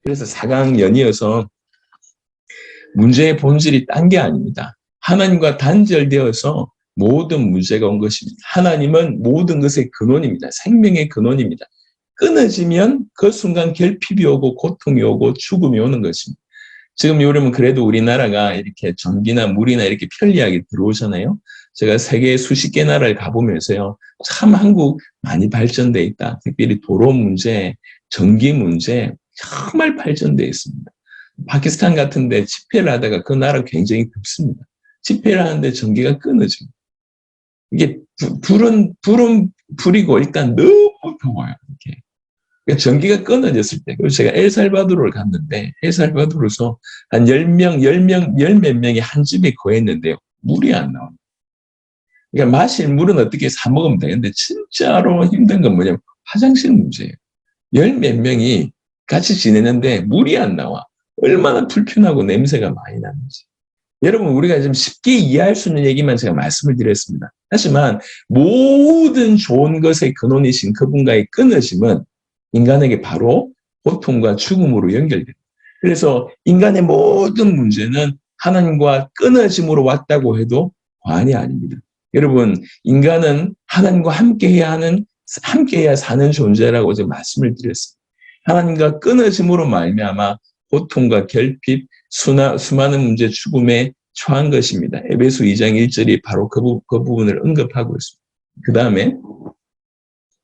그래서 4강 연이어서 문제의 본질이 딴 게 아닙니다. 하나님과 단절되어서 모든 문제가 온 것입니다. 하나님은 모든 것의 근원입니다. 생명의 근원입니다. 끊어지면 그 순간 결핍이 오고 고통이 오고 죽음이 오는 것입니다. 지금 요즘은 그래도 우리나라가 이렇게 전기나 물이나 이렇게 편리하게 들어오잖아요. 제가 세계 수십 개 나라를 가보면서요. 참 한국 많이 발전돼 있다. 특별히 도로 문제, 전기 문제 정말 발전돼 있습니다. 파키스탄 같은 데 집회를 하다가 그 나라 굉장히 덥습니다. 집회를 하는데 전기가 끊어집니다. 이게 불은 불이고 일단 너무 더워요. 이렇게. 그러니까 전기가 끊어졌을 때, 그리고 제가 엘살바도르를 갔는데, 엘살바도르에서 한 10명, 10명, 열 몇 명이 한 집에 거했는데요. 물이 안 나옵니다. 그러니까 마실 물은 어떻게 사 먹으면 되는데, 진짜로 힘든 건 뭐냐면 화장실 문제예요. 열 몇 명이 같이 지내는데 물이 안 나와. 얼마나 불편하고 냄새가 많이 나는지. 여러분, 우리가 좀 쉽게 이해할 수 있는 얘기만 제가 말씀을 드렸습니다. 하지만 모든 좋은 것의 근원이신 그분과의 끊어짐은 인간에게 바로 고통과 죽음으로 연결됩니다. 그래서 인간의 모든 문제는 하나님과 끊어짐으로 왔다고 해도 과언이 아닙니다. 여러분, 인간은 하나님과 함께해야 사는 존재라고 제가 말씀을 드렸습니다. 하나님과 끊어짐으로 말미암아 고통과 결핍, 수많은 문제, 죽음에 처한 것입니다. 에베소 2장 1절이 바로 그 부분을 언급하고 있습니다. 그 다음에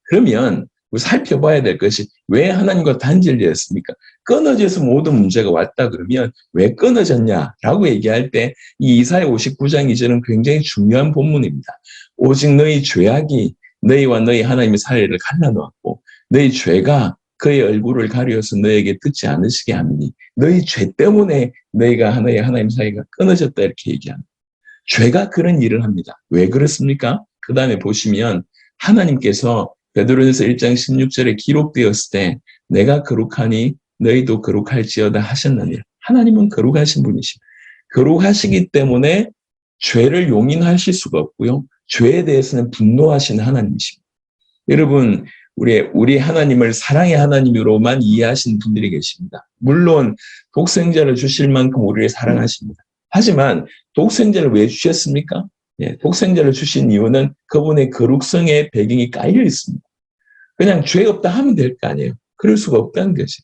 그러면 살펴봐야 될 것이 왜 하나님과 단절되었습니까? 끊어져서 모든 문제가 왔다 그러면 왜 끊어졌냐라고 얘기할 때 이 이사야 59장 2절은 굉장히 중요한 본문입니다. 오직 너희 죄악이 너희와 너희 하나님의 사이를 갈라놓았고 너희 죄가 그의 얼굴을 가려서 너에게 듣지 않으시게 하니 너희 죄 때문에 너희가 너희 하나님 사이가 끊어졌다 이렇게 얘기합니다. 죄가 그런 일을 합니다. 왜 그렇습니까? 그 다음에 보시면 하나님께서 베드로전서 1장 16절에 기록되었을 때 내가 거룩하니 너희도 거룩할지어다 하셨느니라. 하나님은 거룩하신 분이십니다. 거룩하시기 때문에 죄를 용인하실 수가 없고요. 죄에 대해서는 분노하시는 하나님이십니다. 여러분, 우리 하나님을 사랑의 하나님으로만 이해하시는 분들이 계십니다. 물론 독생자를 주실 만큼 우리를 사랑하십니다. 하지만 독생자를 왜 주셨습니까? 독생자를 주신 이유는 그분의 거룩성의 배경이 깔려 있습니다. 그냥 죄 없다 하면 될 거 아니에요. 그럴 수가 없다는 거죠.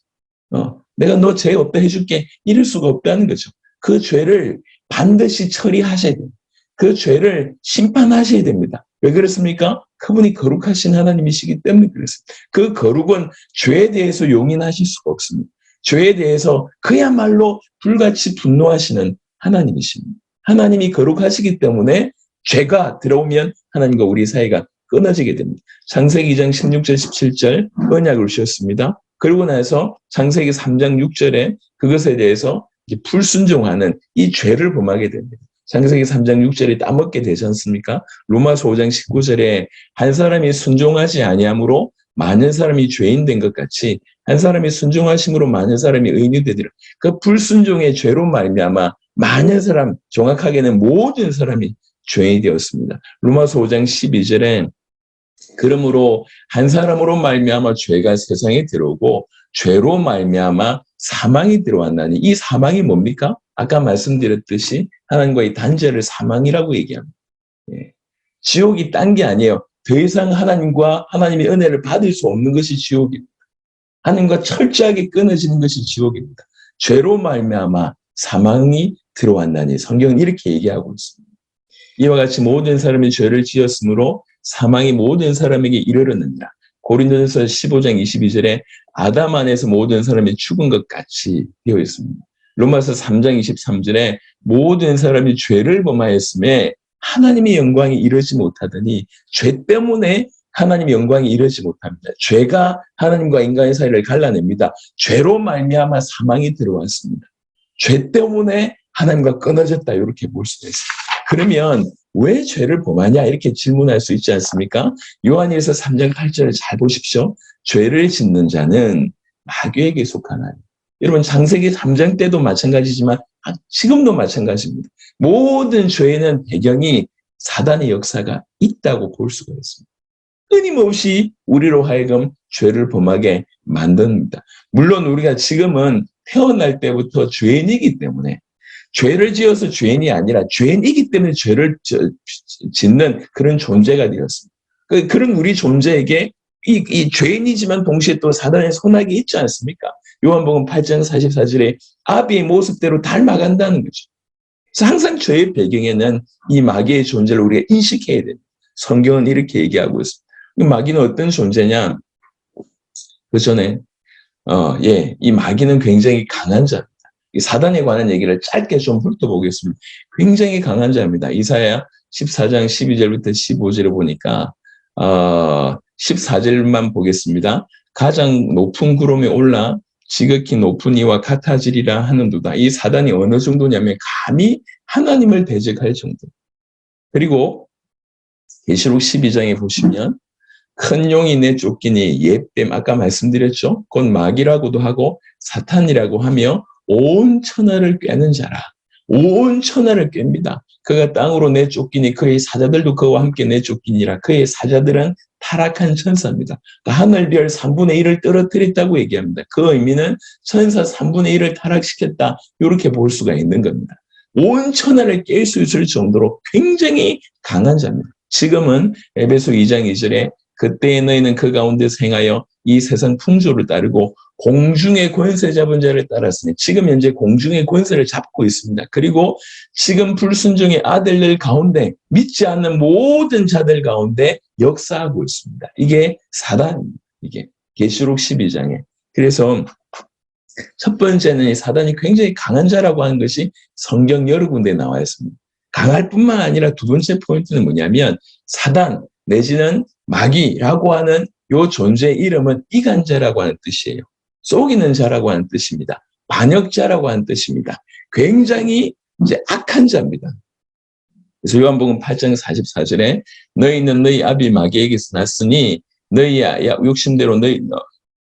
내가 너 죄 없다 해줄게. 이럴 수가 없다는 거죠. 그 죄를 반드시 처리하셔야 됩니다. 그 죄를 심판하셔야 됩니다. 왜 그렇습니까? 그분이 거룩하신 하나님이시기 때문에 그렇습니다. 그 거룩은 죄에 대해서 용인하실 수가 없습니다. 죄에 대해서 그야말로 불같이 분노하시는 하나님이십니다. 하나님이 거룩하시기 때문에 죄가 들어오면 하나님과 우리 사이가 끊어지게 됩니다. 창세기 2장 16절 17절 언약을 주셨습니다. 그러고 나서 창세기 3장 6절에 그것에 대해서 불순종하는 이 죄를 범하게 됩니다. 창세기 3장 6절에 따먹게 되지 않습니까? 로마서 5장 19절에 한 사람이 순종하지 아니함으로 많은 사람이 죄인 된 것 같이 한 사람이 순종하심으로 많은 사람이 의인이 되리라. 그 불순종의 죄로 말미암아 많은 사람, 정확하게는 모든 사람이 죄인이 되었습니다. 로마서 5장 12절에 그러므로 한 사람으로 말미암아 죄가 세상에 들어오고 죄로 말미암아 사망이 들어왔나니 이 사망이 뭡니까? 아까 말씀드렸듯이 하나님과의 단절을 사망이라고 얘기합니다. 지옥이 딴 게 아니에요. 더 이상 하나님과 하나님의 은혜를 받을 수 없는 것이 지옥입니다. 하나님과 철저하게 끊어지는 것이 지옥입니다. 죄로 말미암아 사망이 들어왔나니 성경은 이렇게 얘기하고 있습니다. 이와 같이 모든 사람이 죄를 지었으므로 사망이 모든 사람에게 이르렀느니라. 고린도전서 15장 22절에 아담 안에서 모든 사람이 죽은 것 같이 되어 있습니다. 로마서 3장 23절에 모든 사람이 죄를 범하였음에 하나님의 영광이 이르지 못하더니 죄 때문에 하나님의 영광이 이르지 못합니다. 죄가 하나님과 인간의 사이를 갈라냅니다. 죄로 말미암아 사망이 들어왔습니다. 죄 때문에 하나님과 끊어졌다 이렇게 볼 수가 있습니다. 그러면 왜 죄를 범하냐 이렇게 질문할 수 있지 않습니까? 요한일서 3장 8절을 잘 보십시오. 죄를 짓는 자는 마귀에게 속하나니. 여러분 창세기 3장 때도 마찬가지지만 지금도 마찬가지입니다. 모든 죄에는 배경이 사단의 역사가 있다고 볼 수가 있습니다. 끊임없이 우리로 하여금 죄를 범하게 만듭니다. 물론 우리가 지금은 태어날 때부터 죄인이기 때문에 죄를 지어서 죄인이 아니라 죄인이기 때문에 죄를 짓는 그런 존재가 되었습니다. 그런 우리 존재에게 이 죄인이지만 동시에 또 사단의 손아귀 있지 않습니까? 요한복음 8장 44절에 아비의 모습대로 닮아간다는 거죠. 그래서 항상 죄의 배경에는 이 마귀의 존재를 우리가 인식해야 됩니다. 성경은 이렇게 얘기하고 있습니다. 마귀는 어떤 존재냐? 그 전에 이 마귀는 굉장히 강한 자입니다. 이 사단에 관한 얘기를 짧게 좀 훑어보겠습니다. 굉장히 강한 자입니다. 이사야 14장 12절부터 15절을 보니까 14절만 보겠습니다. 가장 높은 구름에 올라 지극히 높은 이와 같아지리라 하는도다. 이 사단이 어느 정도냐면 감히 하나님을 대적할 정도. 그리고 계시록 12장에 보시면 큰 용이 내쫓기니 옛뱀 아까 말씀드렸죠. 곧 마귀라고도 하고 사탄이라고 하며 온 천하를 꿰는 자라. 온 천하를 꿰입니다. 그가 땅으로 내쫓기니 그의 사자들도 그와 함께 내쫓기니라. 그의 사자들은 타락한 천사입니다. 그러니까 하늘별 3분의 1을 떨어뜨렸다고 얘기합니다. 그 의미는 천사 3분의 1을 타락시켰다. 이렇게 볼 수가 있는 겁니다. 온 천하를 깰 수 있을 정도로 굉장히 강한 자입니다. 지금은 에베소 2장 2절에 그때에 너희는 그 가운데서 행하여 이 세상 풍조를 따르고 공중의 권세 잡은 자를 따랐으니 지금 현재 공중의 권세를 잡고 있습니다. 그리고 지금 불순종의 아들들 가운데 믿지 않는 모든 자들 가운데 역사하고 있습니다. 이게 사단입니다. 이게 계시록 12장에. 그래서 첫 번째는 이 사단이 굉장히 강한 자라고 하는 것이 성경 여러 군데에 나와 있습니다. 강할 뿐만 아니라 두 번째 포인트는 뭐냐면 사단 내지는 마귀라고 하는 이 존재의 이름은 이간자라고 하는 뜻이에요. 속이는 자라고 하는 뜻입니다. 반역자라고 하는 뜻입니다. 굉장히 이제 악한 자입니다. 그래서 요한복음 8장 44절에 너희는 너희 아비 마귀에게서 났으니 너희 욕심대로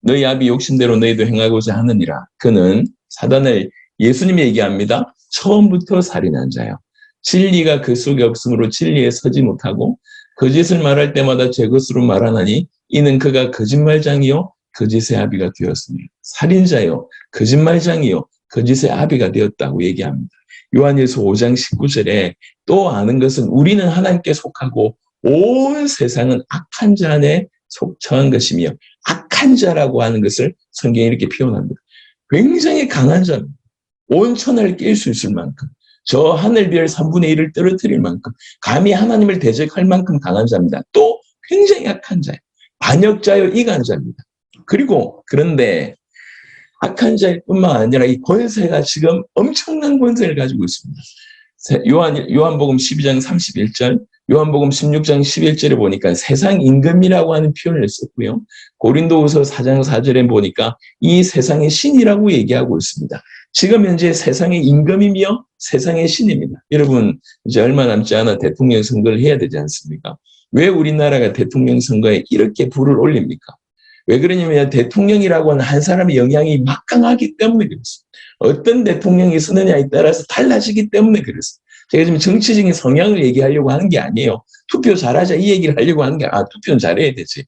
너희 아비 욕심대로 너희도 행하고자 하느니라. 그는 사단을 예수님이 얘기합니다. 처음부터 살인한 자요. 진리가 그 속에 없으므로 진리에 서지 못하고 거짓을 말할 때마다 제 것으로 말하나니 이는 그가 거짓말장이요 거짓의 아비가 되었으니 살인자요 거짓말장이요 거짓의 아비가 되었다고 얘기합니다. 요한일서 5장 19절에 또 아는 것은 우리는 하나님께 속하고 온 세상은 악한 자 안에 속처한 것이며 악한 자라고 하는 것을 성경이 이렇게 표현합니다. 굉장히 강한 자입니다. 온 천하를 깰 수 있을 만큼 저 하늘별 3분의 1을 떨어뜨릴 만큼 감히 하나님을 대적할 만큼 강한 자입니다. 또 굉장히 악한 자예요. 반역자요 이간자입니다. 그리고 그런데 악한 자일 뿐만 아니라 이 권세가 지금 엄청난 권세를 가지고 있습니다. 요한복음 12장 31절, 요한복음 16장 11절에 보니까 세상 임금이라고 하는 표현을 썼고요. 고린도후서 4장 4절에 보니까 이 세상의 신이라고 얘기하고 있습니다. 지금 현재 세상의 임금이며 세상의 신입니다. 여러분 이제 얼마 남지 않아 대통령 선거를 해야 되지 않습니까? 왜 우리나라가 대통령 선거에 이렇게 불을 올립니까? 왜 그러냐면 대통령이라고 하는 한 사람의 영향이 막강하기 때문에 그렇습니다. 어떤 대통령이 쓰느냐에 따라서 달라지기 때문에 그렇습니다. 제가 지금 정치적인 성향을 얘기하려고 하는 게 아니에요. 투표 잘하자 이 얘기를 하려고 하는 게 투표는 잘해야 되지.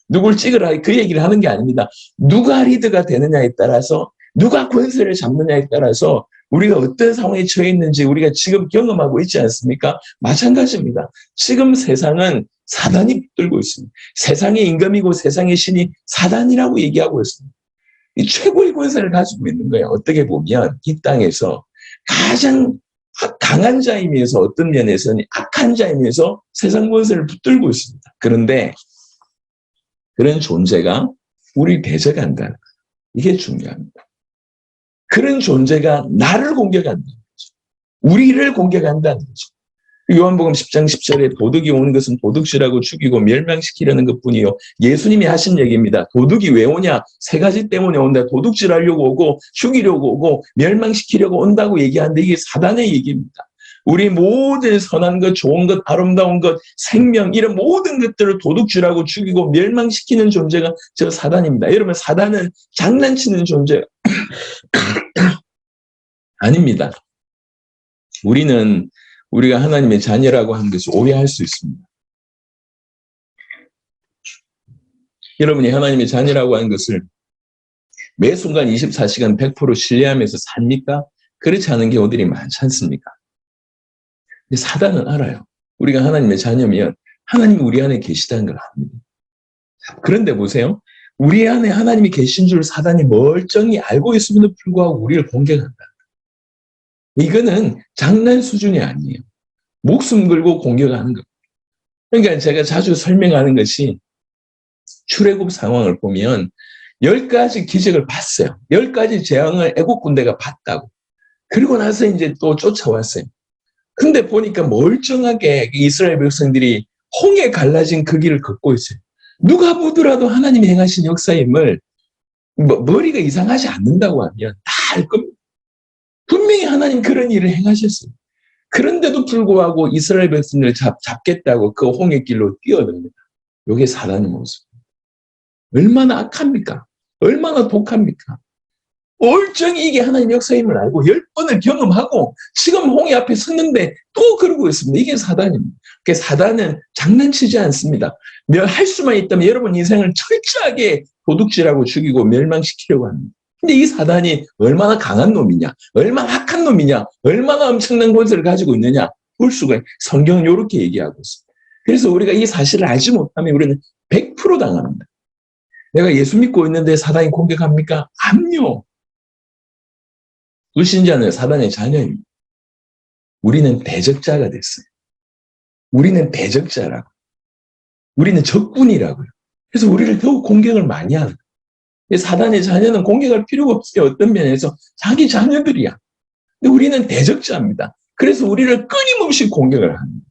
누굴 찍으라 그 얘기를 하는 게 아닙니다. 누가 리드가 되느냐에 따라서 누가 권세를 잡느냐에 따라서 우리가 어떤 상황에 처해 있는지 우리가 지금 경험하고 있지 않습니까? 마찬가지입니다. 지금 세상은 사단이 붙들고 있습니다. 세상의 임금이고 세상의 신이 사단이라고 얘기하고 있습니다. 이 최고의 권세를 가지고 있는 거예요. 어떻게 보면 이 땅에서 가장 강한 자이면서 어떤 면에서는 악한 자이면서 세상 권세를 붙들고 있습니다. 그런데 그런 존재가 우리 대적한다는 거예요. 이게 중요합니다. 그런 존재가 나를 공격한다는 거죠. 우리를 공격한다는 거죠. 요한복음 10장 10절에 도둑이 오는 것은 도둑질하고 죽이고 멸망시키려는 것뿐이요. 예수님이 하신 얘기입니다. 도둑이 왜 오냐? 세 가지 때문에 온다. 도둑질하려고 오고 죽이려고 오고 멸망시키려고 온다고 얘기하는데 이게 사단의 얘기입니다. 우리 모든 선한 것, 좋은 것, 아름다운 것, 생명 이런 모든 것들을 도둑질하고 죽이고 멸망시키는 존재가 저 사단입니다. 여러분 사단은 장난치는 존재 아닙니다. 우리가 하나님의 자녀라고 하는 것을 오해할 수 있습니다. 여러분이 하나님의 자녀라고 하는 것을 매 순간 24시간 100% 신뢰하면서 삽니까? 그렇지 않은 경우들이 많지 않습니까? 근데 사단은 알아요. 우리가 하나님의 자녀면 하나님이 우리 안에 계시다는 걸 압니다. 그런데 보세요. 우리 안에 하나님이 계신 줄 사단이 멀쩡히 알고 있음에도 불구하고 우리를 공격한다. 이거는 장난 수준이 아니에요. 목숨 걸고 공격하는 것. 그러니까 제가 자주 설명하는 것이 출애굽 상황을 보면 10가지 기적을 봤어요. 10가지 재앙을 애국 군대가 봤다고. 그리고 나서 이제 또 쫓아왔어요. 근데 보니까 멀쩡하게 이스라엘 백성들이 홍해 갈라진 그 길을 걷고 있어요. 누가 보더라도 하나님이 행하신 역사임을 머리가 이상하지 않는다고 하면 다 알 겁니다. 분명히 하나님 그런 일을 행하셨어요. 그런데도 불구하고 이스라엘 백성을 잡겠다고 그 홍해길로 뛰어듭니다. 이게 사단의 모습. 얼마나 악합니까? 얼마나 독합니까? 멀쩡히 이게 하나님 역사임을 알고 10번을 경험하고 지금 홍해 앞에 섰는데 또 그러고 있습니다. 이게 사단입니다. 그러니까 사단은 장난치지 않습니다. 할 수만 있다면 여러분 인생을 철저하게 도둑질하고 죽이고 멸망시키려고 합니다. 근데 이 사단이 얼마나 강한 놈이냐, 얼마나 악한 놈이냐, 얼마나 엄청난 권세를 가지고 있느냐 볼 수가 성경은 이렇게 얘기하고 있습니다. 그래서 우리가 이 사실을 알지 못하면 우리는 100% 당합니다. 내가 예수 믿고 있는데 사단이 공격합니까? 아니요. 불신자는 사단의 자녀입니다. 우리는 대적자가 됐어요. 우리는 대적자라고. 우리는 적군이라고요. 그래서 우리를 더욱 공격을 많이 하는 거예요. 사단의 자녀는 공격할 필요가 없어요. 어떤 면에서 자기 자녀들이야. 근데 우리는 대적자입니다. 그래서 우리를 끊임없이 공격을 합니다.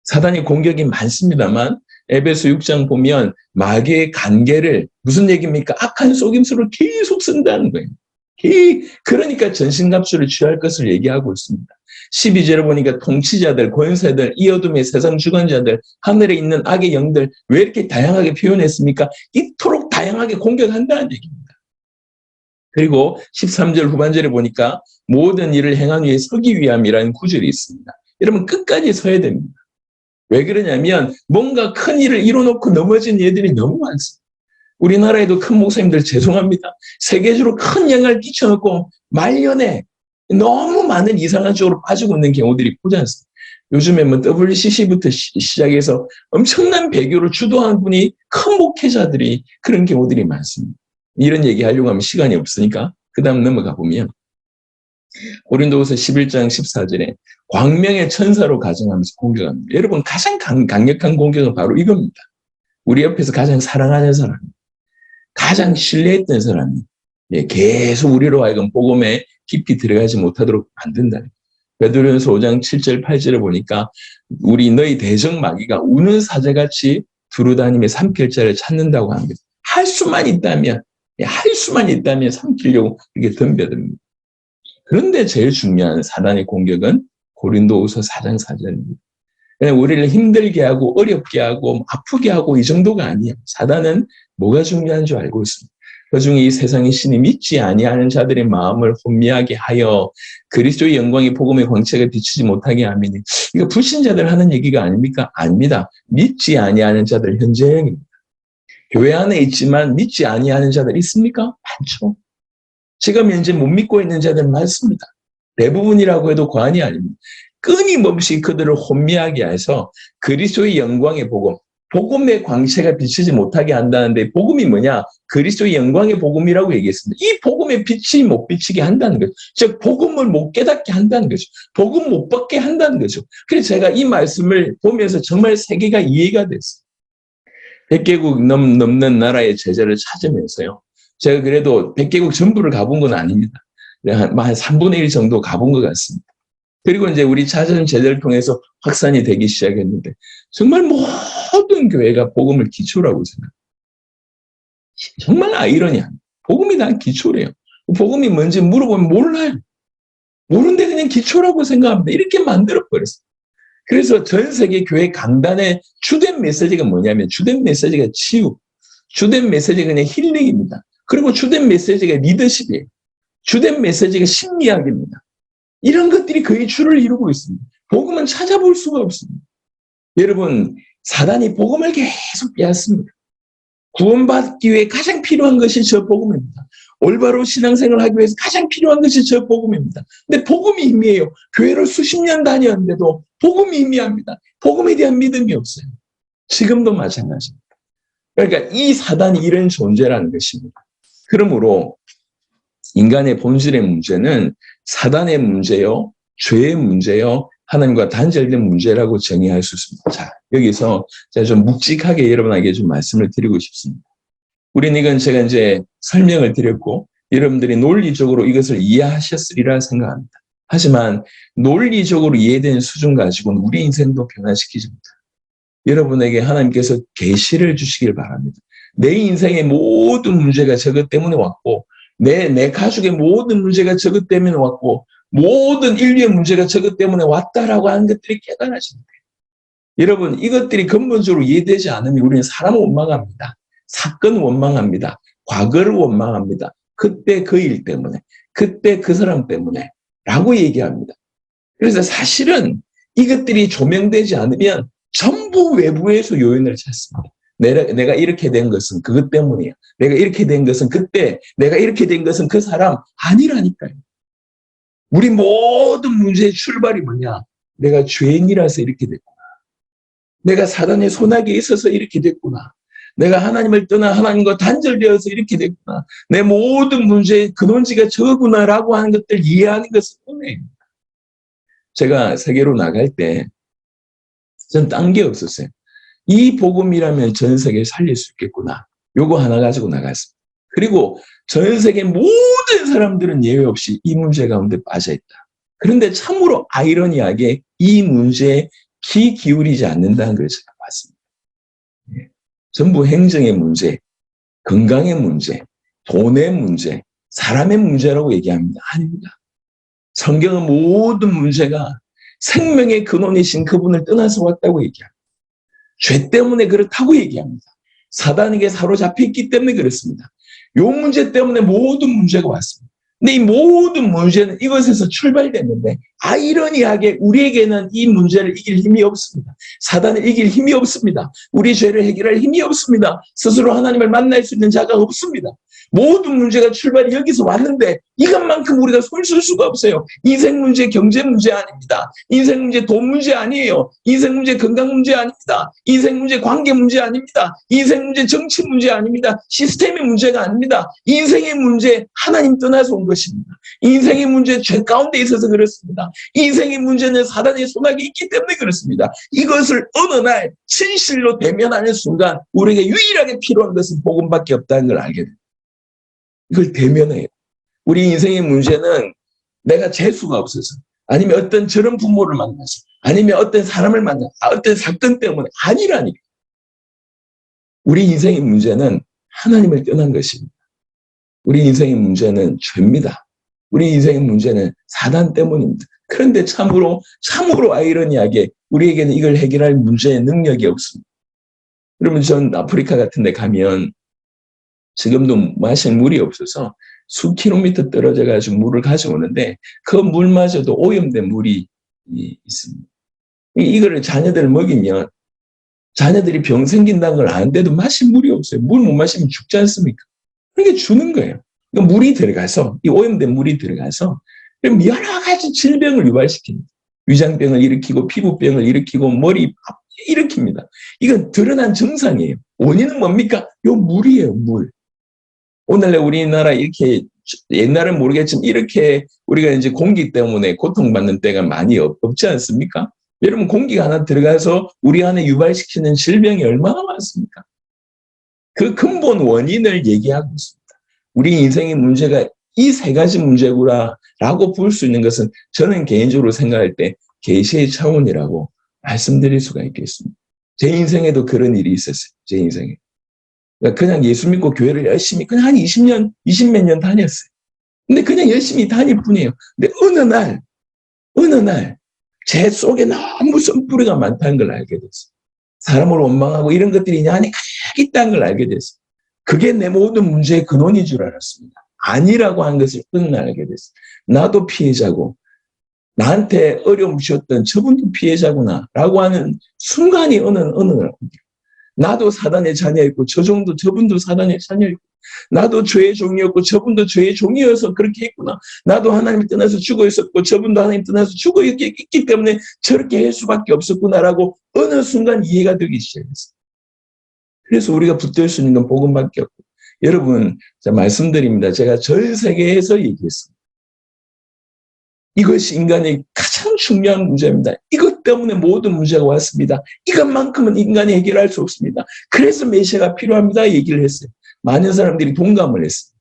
사단의 공격이 많습니다만 에베소 6장 보면 마귀의 간계를 무슨 얘기입니까? 악한 속임수를 계속 쓴다는 거예요. 그러니까 전신갑주를 취할 것을 얘기하고 있습니다. 12절에 보니까 통치자들, 권세들, 이 어둠의 세상 주관자들, 하늘에 있는 악의 영들 왜 이렇게 다양하게 표현했습니까? 이토록 다양하게 공격한다는 얘기입니다. 그리고 13절 후반절에 보니까 모든 일을 행한 위에 서기 위함이라는 구절이 있습니다. 여러분 끝까지 서야 됩니다. 왜 그러냐면 뭔가 큰 일을 이뤄놓고 넘어진 얘들이 너무 많습니다. 우리나라에도 큰 목사님들 죄송합니다. 세계적으로 큰 영향을 끼쳐놓고 말년에 너무 많은 이상한 쪽으로 빠지고 있는 경우들이 보지 않습니까? 요즘에 뭐 WCC부터 시작해서 엄청난 배교를 주도하는 분이 큰 목회자들이 그런 경우들이 많습니다. 이런 얘기 하려고 하면 시간이 없으니까 그 다음 넘어가 보면 고린도후서 11장 14절에 광명의 천사로 가정하면서 공격합니다. 여러분 가장 강력한 공격은 바로 이겁니다. 우리 옆에서 가장 사랑하는 사람, 가장 신뢰했던 사람이 계속 우리로 하여금 복음에 깊이 들어가지 못하도록 만든다. 베드로전서 5장 7절 8절에 보니까 우리 너희 대적 마귀가 우는 사자같이 두루다니며 삼킬 자를 찾는다고 합니다. 할 수만 있다면 삼키려고 이렇게 덤벼듭니다. 그런데 제일 중요한 사단의 공격은 고린도후서 4장 4절입니다. 우리를 힘들게 하고 어렵게 하고 아프게 하고 이 정도가 아니에요. 사단은 뭐가 중요한 줄 알고 있습니다. 그중에 이 세상의 신이 믿지 아니하는 자들의 마음을 혼미하게 하여 그리스도의 영광의 복음의 광채가 비추지 못하게 하면 이거 불신자들 하는 얘기가 아닙니까? 아닙니다. 믿지 아니하는 자들 현재형입니다. 교회 안에 있지만 믿지 아니하는 자들 있습니까? 많죠. 지금 현재 못 믿고 있는 자들 많습니다. 대부분이라고 해도 과언이 아닙니다. 끊임없이 그들을 혼미하게 해서 그리스도의 영광의 복음, 복음의 광채가 비치지 못하게 한다는데 복음이 뭐냐? 그리스도의 영광의 복음이라고 얘기했습니다. 이 복음의 빛이 못 비치게 한다는 거죠. 즉 복음을 못 깨닫게 한다는 거죠. 복음 못 받게 한다는 거죠. 그래서 제가 이 말씀을 보면서 정말 세계가 이해가 됐어요. 100개국 넘는 나라의 제자를 찾으면서요. 제가 그래도 100개국 전부를 가본 건 아닙니다. 한 3분의 1 정도 가본 것 같습니다. 그리고 이제 우리 찾은 제자를 통해서 확산이 되기 시작했는데 정말 모든 교회가 복음을 기초라고 생각해요. 정말 아이러니합니다. 복음이 다 기초래요. 복음이 뭔지 물어보면 몰라요. 모르는데 그냥 기초라고 생각합니다. 이렇게 만들어버렸어요. 그래서 전 세계 교회 강단의 주된 메시지가 뭐냐면 주된 메시지가 치유, 주된 메시지가 그냥 힐링입니다. 그리고 주된 메시지가 리더십이에요. 주된 메시지가 심리학입니다. 이런 것들이 거의 주를 이루고 있습니다. 복음은 찾아볼 수가 없습니다. 여러분, 사단이 복음을 계속 빼앗습니다. 구원받기 위해 가장 필요한 것이 저 복음입니다. 올바로 신앙생활을 하기 위해서 가장 필요한 것이 저 복음입니다. 근데 복음이 희미해요. 교회를 수십 년 다녔는데도 복음이 희미합니다. 복음에 대한 믿음이 없어요. 지금도 마찬가지입니다. 그러니까 이 사단이 이런 존재라는 것입니다. 그러므로 인간의 본질의 문제는 사단의 문제요, 죄의 문제요, 하나님과 단절된 문제라고 정의할 수 있습니다. 자, 여기서 제가 좀 묵직하게 여러분에게 좀 말씀을 드리고 싶습니다. 우리는 이건 제가 이제 설명을 드렸고 여러분들이 논리적으로 이것을 이해하셨으리라 생각합니다. 하지만 논리적으로 이해된 수준 가지고는 우리 인생도 변화시키지 못합니다. 여러분에게 하나님께서 계시를 주시길 바랍니다. 내 인생의 모든 문제가 저것 때문에 왔고 내 가족의 모든 문제가 저것 때문에 왔고 모든 인류의 문제가 저것 때문에 왔다라고 하는 것들이 깨달아집니다. 여러분 이것들이 근본적으로 이해되지 않으면 우리는 사람을 원망합니다. 사건을 원망합니다. 과거를 원망합니다. 그때 그 일 때문에 그때 그 사람 때문에 라고 얘기합니다. 그래서 사실은 이것들이 조명되지 않으면 전부 외부에서 요인을 찾습니다. 내가 이렇게 된 것은 그것 때문이야. 내가 이렇게 된 것은 그때, 내가 이렇게 된 것은 그 사람 아니라니까요. 우리 모든 문제의 출발이 뭐냐? 내가 죄인이라서 이렇게 됐구나. 내가 사단의 손아귀에 있어서 이렇게 됐구나. 내가 하나님을 떠나 하나님과 단절되어서 이렇게 됐구나. 내 모든 문제의 근원지가 저구나라고 하는 것들 이해하는 것은 은혜입니다. 제가 세계로 나갈 때 전 딴 게 없었어요. 이 복음이라면 전 세계를 살릴 수 있겠구나. 요거 하나 가지고 나갔습니다. 그리고 전 세계 모든 사람들은 예외 없이 이 문제 가운데 빠져있다. 그런데 참으로 아이러니하게 이 문제에 귀 기울이지 않는다는 걸 제가 봤습니다. 예. 전부 행정의 문제, 건강의 문제, 돈의 문제, 사람의 문제라고 얘기합니다. 아닙니다. 성경은 모든 문제가 생명의 근원이신 그분을 떠나서 왔다고 얘기합니다. 죄 때문에 그렇다고 얘기합니다. 사단에게 사로잡혔기 때문에 그렇습니다. 이 문제 때문에 모든 문제가 왔습니다. 근데 이 모든 문제는 이것에서 출발됐는데 아이러니하게 우리에게는 이 문제를 이길 힘이 없습니다. 사단을 이길 힘이 없습니다. 우리 죄를 해결할 힘이 없습니다. 스스로 하나님을 만날 수 있는 자가 없습니다. 모든 문제가 출발이 여기서 왔는데 이것만큼 우리가 손 쓸 수가 없어요. 인생 문제, 경제 문제 아닙니다. 인생 문제, 돈 문제 아니에요. 인생 문제, 건강 문제 아닙니다. 인생 문제, 관계 문제 아닙니다. 인생 문제, 정치 문제 아닙니다. 시스템의 문제가 아닙니다. 인생의 문제, 하나님 떠나서 온 것입니다. 인생의 문제, 죄 가운데 있어서 그렇습니다. 인생의 문제는 사단의 손아귀에 있기 때문에 그렇습니다. 이것을 어느 날 진실로 대면하는 순간 우리에게 유일하게 필요한 것은 복음밖에 없다는 걸 알게 됩니다. 이걸 대면해요. 우리 인생의 문제는 내가 재수가 없어서 아니면 어떤 저런 부모를 만나서 아니면 어떤 사람을 만나서 어떤 사건 때문에 아니라니까. 우리 인생의 문제는 하나님을 떠난 것입니다. 우리 인생의 문제는 죄입니다. 우리 인생의 문제는 사단 때문입니다. 그런데 참으로 아이러니하게 우리에게는 이걸 해결할 문제의 능력이 없습니다. 그러면 전 아프리카 같은 데 가면 지금도 마실 물이 없어서 수 킬로미터 떨어져 가지고 물을 가져오는데 그 물마저도 오염된 물이 있습니다. 이거를 자녀들 먹이면 자녀들이 병 생긴다는 걸 아는데도 마실 물이 없어요. 물 못 마시면 죽지 않습니까? 그러니까 주는 거예요. 그러니까 물이 들어가서 이 오염된 물이 들어가서 여러 가지 질병을 유발시킵니다. 위장병을 일으키고 피부병을 일으키고 머리 일으킵니다. 이건 드러난 증상이에요. 원인은 뭡니까? 요 물이에요, 물. 오늘날 우리나라 이렇게 옛날은 모르겠지만 이렇게 우리가 이제 공기 때문에 고통받는 때가 많이 없지 않습니까? 여러분 공기가 하나 들어가서 우리 안에 유발시키는 질병이 얼마나 많습니까? 그 근본 원인을 얘기하고 있습니다. 우리 인생의 문제가 이 세 가지 문제구나라고 볼 수 있는 것은 저는 개인적으로 생각할 때 계시의 차원이라고 말씀드릴 수가 있겠습니다. 제 인생에도 그런 일이 있었어요. 제 인생에. 그냥 예수 믿고 교회를 열심히 그냥 한 20몇 년 다녔어요. 근데 그냥 열심히 다닐 뿐이에요. 근데 어느 날 제 속에 너무 선뿌리가 많다는 걸 알게 됐어요. 사람을 원망하고 이런 것들이 내 안에 가득 있다는 걸 알게 됐어요. 그게 내 모든 문제의 근원인 줄 알았습니다. 아니라고 하는 것을 어느 날 알게 됐어요. 나도 피해자고 나한테 어려움 주셨던 저분도 피해자구나 라고 하는 순간이 어느 날 나도 사단의 자녀였고 저분도 사단의 자녀였고 나도 죄의 종이었고 저분도 죄의 종이어서 그렇게 했구나. 나도 하나님을 떠나서 죽어 있었고 저분도 하나님 떠나서 죽어 있기 때문에 저렇게 할 수밖에 없었구나라고 어느 순간 이해가 되기 시작했어요. 그래서 우리가 붙들 수 있는 건 복음밖에 없고 여러분 말씀드립니다. 제가 전 세계에서 얘기했습니다. 이것이 인간의 가장 중요한 문제입니다. 이것 때문에 모든 문제가 왔습니다. 이것만큼은 인간이 해결할 수 없습니다. 그래서 메시아가 필요합니다. 얘기를 했어요. 많은 사람들이 동감을 했습니다.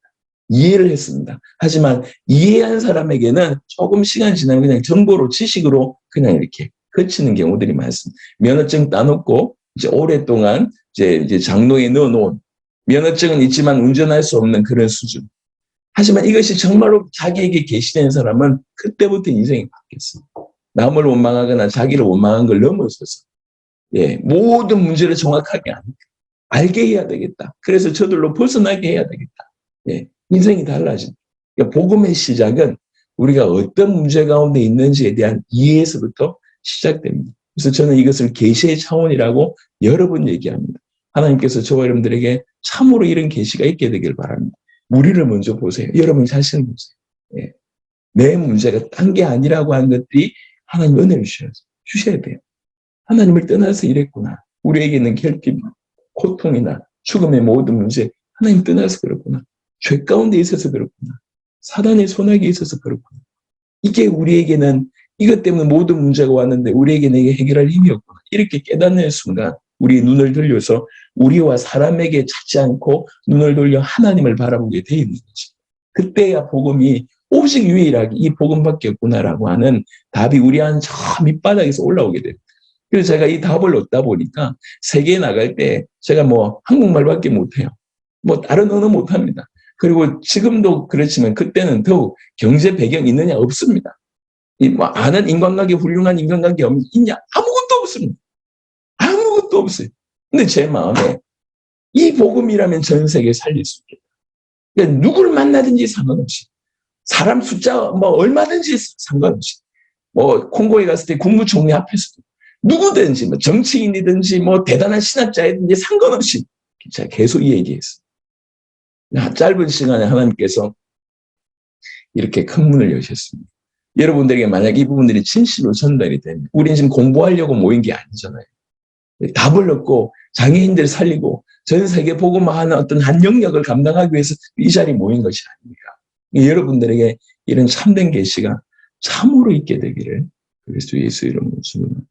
이해를 했습니다. 하지만 이해한 사람에게는 조금 시간 지나면 그냥 정보로 지식으로 그냥 이렇게 그치는 경우들이 많습니다. 면허증 따놓고 이제 오랫동안 이제 장롱에 넣어놓은 면허증은 있지만 운전할 수 없는 그런 수준. 하지만 이것이 정말로 자기에게 계시된 사람은 그때부터 인생이 바뀌었어요. 남을 원망하거나 자기를 원망한 걸 넘어서서 모든 문제를 정확하게 알게 해야 되겠다. 그래서 저들로 벗어나게 해야 되겠다. 인생이 달라진. 그러니까 복음의 시작은 우리가 어떤 문제 가운데 있는지에 대한 이해에서부터 시작됩니다. 그래서 저는 이것을 계시의 차원이라고 여러 번 얘기합니다. 하나님께서 저와 여러분들에게 참으로 이런 계시가 있게 되길 바랍니다. 우리를 먼저 보세요. 여러분 자신을 보세요. 내 문제가 딴 게 아니라고 하는 것들이 하나님 은혜를 주셔야 돼요. 하나님을 떠나서 이랬구나. 우리에게는 결핍, 고통이나 죽음의 모든 문제 하나님 떠나서 그렇구나. 죄 가운데 있어서 그렇구나. 사단의 손아귀에 있어서 그렇구나. 이게 우리에게는 이것 때문에 모든 문제가 왔는데 우리에게는 이게 해결할 힘이 없구나. 이렇게 깨닫는 순간 우리 눈을 돌려서 우리와 사람에게 찾지 않고 눈을 돌려 하나님을 바라보게 돼 있는 거지. 그때야 복음이 오직 유일하게 이 복음밖에 없구나라고 하는 답이 우리 한 저 밑바닥에서 올라오게 돼요. 그래서 제가 이 답을 얻다 보니까 세계에 나갈 때 제가 한국말밖에 못해요. 다른 언어 못합니다. 그리고 지금도 그렇지만 그때는 더욱 경제 배경이 있느냐 없습니다. 아는 인간관계 훌륭한 인간관계 있냐 아무것도 없습니다. 아무것도 없어요. 근데 제 마음에 이 복음이라면 전 세계에 살릴 수 있겠다. 그러니까 누구를 만나든지 상관없이 사람 숫자 얼마든지 상관없이 콩고에 갔을 때 국무총리 앞에서도 누구든지 정치인이든지 대단한 신학자이든지 상관없이 제가 계속 이 얘기했어요. 짧은 시간에 하나님께서 이렇게 큰 문을 여셨습니다. 여러분들에게 만약 이 부분들이 진실로 전달이 되면 우리는 지금 공부하려고 모인 게 아니잖아요. 답을 얻고 장애인들 살리고 전 세계 복음화하는 어떤 한 영역을 감당하기 위해서 이 자리에 모인 것이 아닙니까? 여러분들에게 이런 참된 계시가 참으로 있게 되기를 그리스도 예수 이름으로 축원합니다.